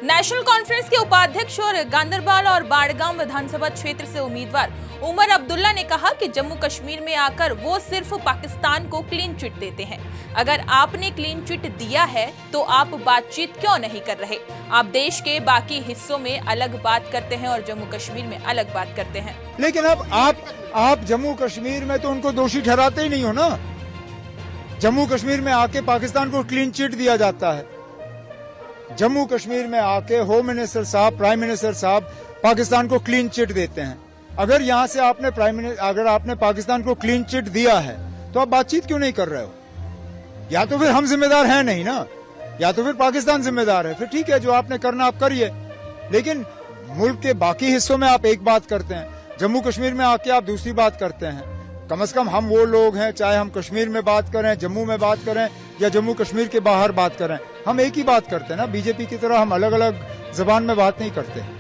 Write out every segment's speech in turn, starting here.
National conference के उपाध्यक्ष और गांदरबल और बाड़गांव विधानसभा क्षेत्र से उम्मीदवार उमर अब्दुल्ला ने कहा कि जम्मू कश्मीर में आकर वो सिर्फ पाकिस्तान को क्लीन चिट देते हैं। अगर आपने क्लीन चिट दिया है तो आप बातचीत क्यों नहीं कर रहे? आप देश के बाकी हिस्सों में अलग बात करते हैं और जम्मू कश्मीर में अलग बात करते हैं। लेकिन अब आप जम्मू कश्मीर में तो उनको दोषी ठहराते ही नहीं हो ना। जम्मू कश्मीर में आके पाकिस्तान को क्लीन चिट दिया जाता है। जम्मू कश्मीर में आके होम मिनिस्टर साहब, प्राइम मिनिस्टर साहब पाकिस्तान को क्लीन चिट देते हैं। अगर यहाँ से अगर आपने पाकिस्तान को क्लीन चिट दिया है तो आप बातचीत क्यों नहीं कर रहे हो? या तो फिर हम जिम्मेदार हैं नहीं ना, या तो फिर पाकिस्तान जिम्मेदार है। फिर ठीक है, जो आपने करना आप करिए, लेकिन मुल्क के बाकी हिस्सों में आप एक बात करते हैं, जम्मू कश्मीर में आके आप दूसरी बात करते हैं। कम से कम हम वो लोग हैं, चाहे हम कश्मीर में बात करें, जम्मू में बात करें या जम्मू कश्मीर के बाहर बात करें, हम एक ही बात करते हैं ना। बीजेपी की तरह हम अलग अलग जबान में बात नहीं करते।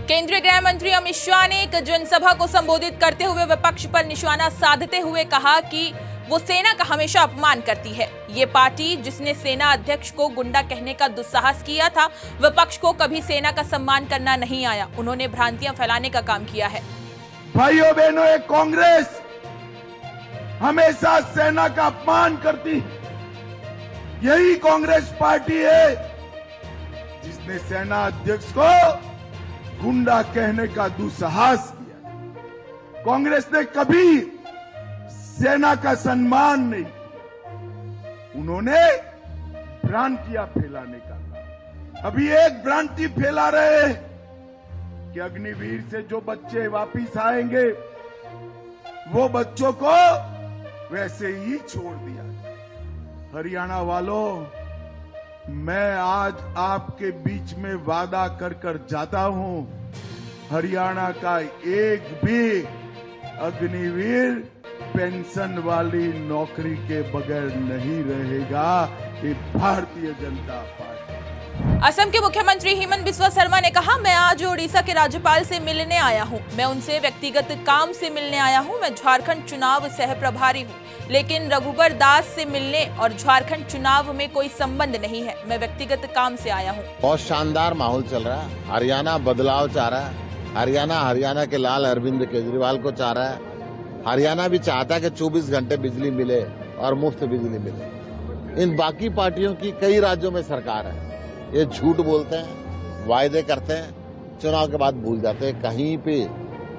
केंद्रीय गृह मंत्री अमित शाह ने एक जनसभा को संबोधित करते हुए विपक्ष पर निशाना साधते हुए कहा कि वो सेना का हमेशा अपमान करती है। ये पार्टी जिसने सेना अध्यक्ष को गुंडा कहने का दुस्साहस किया था, विपक्ष को कभी सेना का सम्मान करना नहीं आया। उन्होंने भ्रांतियां फैलाने का काम किया है। भाइयों बहनों, एक कांग्रेस हमेशा सेना का अपमान करती है। यही कांग्रेस पार्टी है जिसने सेना अध्यक्ष को गुंडा कहने का दुस्साहस किया। कांग्रेस ने कभी सेना का सम्मान नहीं, उन्होंने भ्रांतियां फैलाने का काम। अभी एक भ्रांति फैला रहे हैं कि अग्निवीर से जो बच्चे वापिस आएंगे वो बच्चों को वैसे ही छोड़ दिया। हरियाणा वालों, मैं आज आपके बीच में वादा कर जाता हूं, हरियाणा का एक भी अग्निवीर पेंशन वाली नौकरी के बगैर नहीं रहेगा। ये भारतीय जनता पार्टी। असम के मुख्यमंत्री हिमंत बिस्वा शर्मा ने कहा, मैं आज ओडिशा के राज्यपाल से मिलने आया हूं। मैं उनसे व्यक्तिगत काम से मिलने आया हूं। मैं झारखंड चुनाव सह प्रभारी हूं, लेकिन रघुबर दास से मिलने और झारखंड चुनाव में कोई संबंध नहीं है। मैं व्यक्तिगत काम से आया हूं। बहुत शानदार माहौल चल रहा है। हरियाणा बदलाव चाह रहा है। हरियाणा के लाल अरविंद केजरीवाल को चाह रहा है। हरियाणा भी चाहता है कि 24 घंटे बिजली मिले और मुफ्त बिजली मिले। इन बाकी पार्टियों की कई राज्यों में सरकार है, ये झूठ बोलते हैं, वायदे करते हैं, चुनाव के बाद भूल जाते हैं। कहीं पे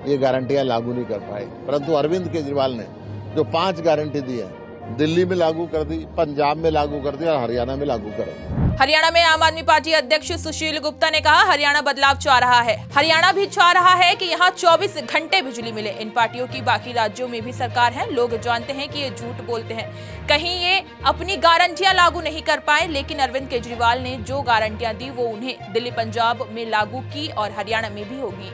ये गारंटियां लागू नहीं कर पाए, परंतु अरविंद केजरीवाल ने जो 5 गारंटी दी है, दिल्ली में लागू कर दी, पंजाब में लागू कर दी और हरियाणा में लागू कर दी। हरियाणा में आम आदमी पार्टी अध्यक्ष सुशील गुप्ता ने कहा, हरियाणा बदलाव चाह रहा है। हरियाणा भी चाह रहा है कि यहाँ 24 घंटे बिजली मिले। इन पार्टियों की बाकी राज्यों में भी सरकार है। लोग जानते हैं कि ये झूठ बोलते हैं, कहीं ये अपनी गारंटियां लागू नहीं कर पाए, लेकिन अरविंद केजरीवाल ने जो गारंटियां दी वो उन्हें दिल्ली पंजाब में लागू की और हरियाणा में भी होगी।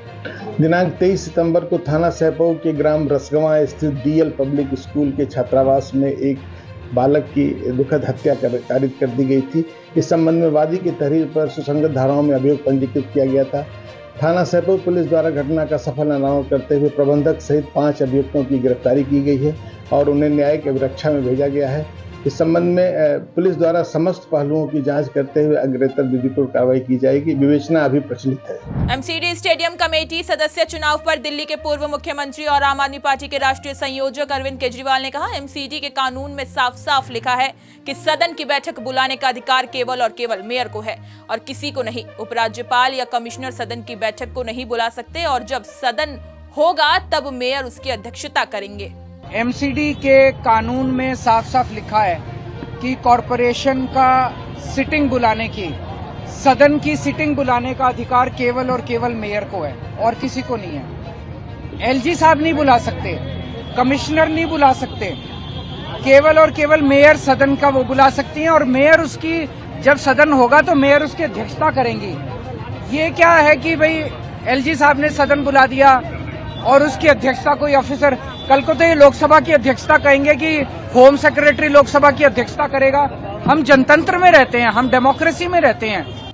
दिनांक 23 सितंबर को थाना सहपऊ के ग्राम रसगवा स्थित डीएल पब्लिक स्कूल के छात्रावास में एक बालक की दुखद हत्या कारित कर दी गई थी। इस संबंध में वादी की तहरीर पर सुसंगत धाराओं में अभियोग पंजीकृत किया गया था। थाना सहपऊ पुलिस द्वारा घटना का सफल अनावरण करते हुए प्रबंधक सहित 5 अभियुक्तों की गिरफ्तारी की गई है और उन्हें न्यायिक अभिरक्षा में भेजा गया है। इस संबंध में पुलिस द्वारा समस्त पहलुओं की जांच करते हुए अग्रेतर विधिपूर्वक कार्रवाई की जाएगी। विवेचना अभी प्रचलित है। एमसीडी स्टेडियम कमेटी सदस्य चुनाव पर दिल्ली के पूर्व मुख्यमंत्री और आम आदमी पार्टी के राष्ट्रीय संयोजक अरविंद केजरीवाल ने कहा, एमसीडी के कानून में साफ साफ लिखा है कि सदन की बैठक बुलाने का अधिकार केवल और केवल मेयर को है और किसी को नहीं। उपराज्यपाल या कमिश्नर सदन की बैठक को नहीं बुला सकते और जब सदन होगा तब मेयर उसकी अध्यक्षता करेंगे। एमसीडी के कानून में साफ साफ लिखा है कि कॉरपोरेशन का सिटिंग बुलाने की, सदन की सिटिंग बुलाने का अधिकार केवल और केवल मेयर को है और किसी को नहीं है। एलजी साहब नहीं बुला सकते, कमिश्नर नहीं बुला सकते, केवल और केवल मेयर सदन का वो बुला सकती हैं और मेयर उसकी, जब सदन होगा तो मेयर उसकी अध्यक्षता करेंगी। ये क्या है कि भाई एलजी साहब ने सदन बुला दिया और उसकी अध्यक्षता कोई ऑफिसर, कल को तो ये लोकसभा की अध्यक्षता कहेंगे कि होम सेक्रेटरी लोकसभा की अध्यक्षता करेगा। हम जनतंत्र में रहते हैं, हम डेमोक्रेसी में रहते हैं।